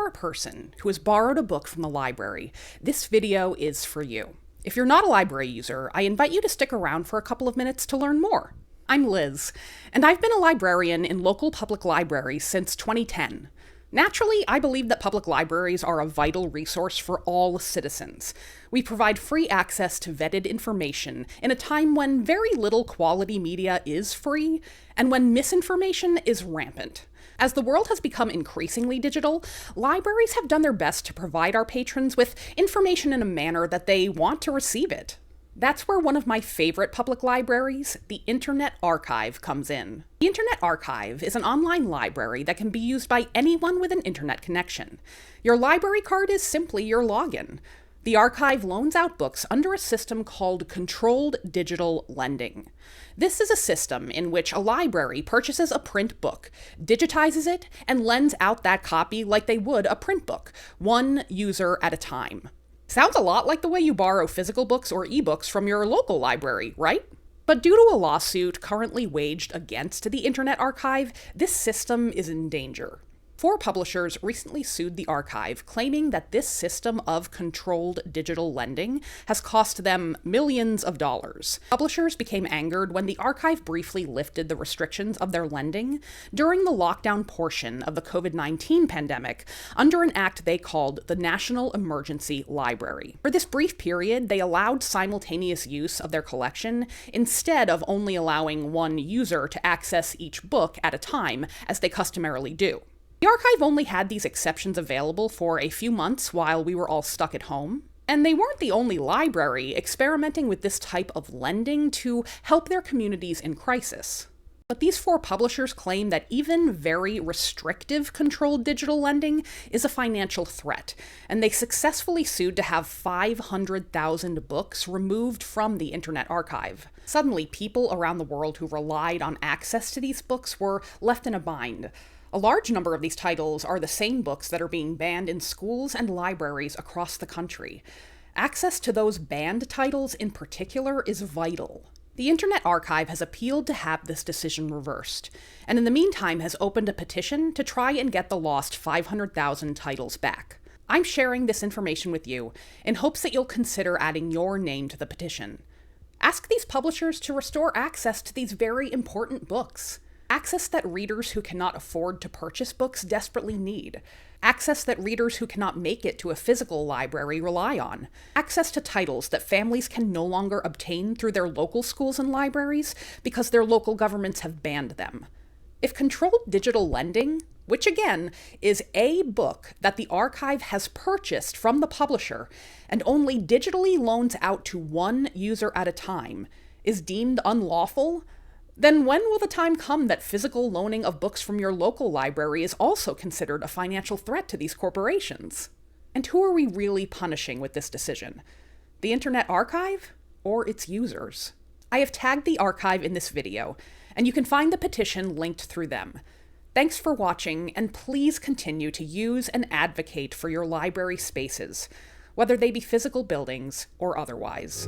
a person who has borrowed a book from the library, this video is for you. If you're not a library user, I invite you to stick around for a couple of minutes to learn more. I'm Liz, and I've been a librarian in local public libraries since 2010. Naturally, I believe that public libraries are a vital resource for all citizens. We provide free access to vetted information in a time when very little quality media is free, and when misinformation is rampant. As the world has become increasingly digital, libraries have done their best to provide our patrons with information in a manner that they want to receive it. That's where one of my favorite public libraries, the Internet Archive, comes in. The Internet Archive is an online library that can be used by anyone with an internet connection. Your library card is simply your login. The archive loans out books under a system called controlled digital lending. This is a system in which a library purchases a print book, digitizes it, and lends out that copy like they would a print book, one user at a time. Sounds a lot like the way you borrow physical books or ebooks from your local library, right? But due to a lawsuit currently waged against the Internet Archive, this system is in danger. 4 publishers recently sued the archive, claiming that this system of controlled digital lending has cost them millions of dollars. Publishers became angered when the archive briefly lifted the restrictions of their lending during the lockdown portion of the COVID-19 pandemic under an act they called the National Emergency Library. For this brief period, they allowed simultaneous use of their collection instead of only allowing one user to access each book at a time, as they customarily do. The archive only had these exceptions available for a few months while we were all stuck at home, and they weren't the only library experimenting with this type of lending to help their communities in crisis. But these 4 publishers claim that even very restrictive controlled digital lending is a financial threat, and they successfully sued to have 500,000 books removed from the Internet Archive. Suddenly, people around the world who relied on access to these books were left in a bind. A large number of these titles are the same books that are being banned in schools and libraries across the country. Access to those banned titles in particular is vital. The Internet Archive has appealed to have this decision reversed, and in the meantime has opened a petition to try and get the lost 500,000 titles back. I'm sharing this information with you in hopes that you'll consider adding your name to the petition. Ask these publishers to restore access to these very important books. Access that readers who cannot afford to purchase books desperately need. Access that readers who cannot make it to a physical library rely on. Access to titles that families can no longer obtain through their local schools and libraries because their local governments have banned them. If controlled digital lending, which again is a book that the archive has purchased from the publisher and only digitally loans out to one user at a time, is deemed unlawful, then when will the time come that physical loaning of books from your local library is also considered a financial threat to these corporations? And who are we really punishing with this decision? The Internet Archive or its users? I have tagged the archive in this video, and you can find the petition linked through them. Thanks for watching, and please continue to use and advocate for your library spaces, whether they be physical buildings or otherwise.